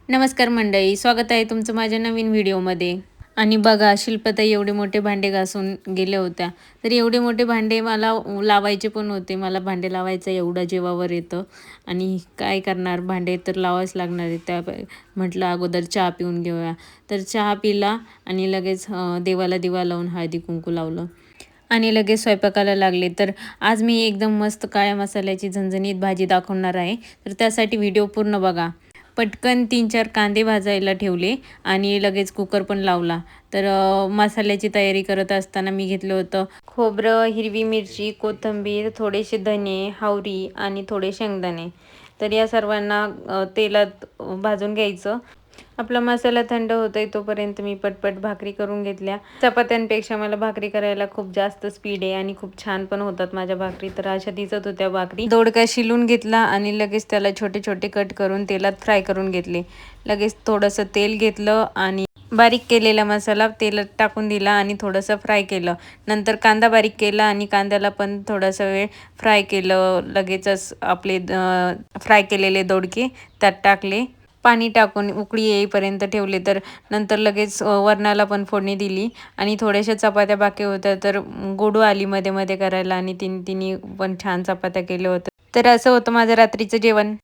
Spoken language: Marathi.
नमस्कार मंडळी, स्वागत आहे तुमचं माझ्या नवीन व्हिडिओमध्ये. आणि बघा, शिल्पताई एवढे मोठे भांडे घासून गेल्या होत्या. तर एवढे मोठे भांडे मला लावायचे पण होते. मला भांडे लावायचं एवढं जीवावर येतं आणि काय करणार, भांडे तर लावावंच लागणार आहे. म्हटलं अगोदर चहा पिऊन घेऊया. तर चहा पिला आणि लगेच देवाला दिवा लावून हळदी कुंकू लावलं आणि लगेच स्वयंपाकाला लागले. तर आज मी एकदम मस्त काळ्या मसाल्याची झणझणीत भाजी दाखवणार आहे. तर त्यासाठी व्हिडिओ पूर्ण बघा. पटकन 3-4 कांदे भाजायला ठेवले आणि लगेच कुकर पण लावला. तर मसाल्याची तयारी करत असताना मी घेतलं होतं खोबरं, हिरवी मिरची, कोथिंबीर, थोडेसे धने, हावरी आणि थोडे शेंगदाणे. तर या सर्वांना तेलात भाजून घ्यायचं. आपला मसाला थंड होतोय तोपर्यंत मी पटपट भाकरी करून घेतल्या. चपात्यांपेक्षा मला भाकरी करायला खूप जास्त स्पीड आहे आणि खूप छान पण होतात माझ्या भाकरी. तर अशा दिसत होत्या भाकरी. दोडका शिलून घेतला आणि लगेच त्याला छोटे छोटे कट करून तेलात फ्राय करून घेतले. लगेच थोडंसं तेल घेतलं आणि बारीक केलेला मसाला तेलात टाकून दिला आणि थोडंसं फ्राय केलं. नंतर कांदा बारीक केला आणि कांद्याला पण थोडासा वेळ फ्राय केलं. लगेचच आपले फ्राय केलेले दोडके त्यात टाकले. पाणी टाकून उकळी येईपर्यंत ठेवले. तर नंतर लगेच वरणाला पण फोडणी दिली आणि थोड्याशा चपात्या बाकी होत्या. तर गोडू आली मध्ये मध्ये करायला आणि तिने पण छान चपात्या केल्या होत्या. तर असं होतं माझं रात्रीचं जेवण.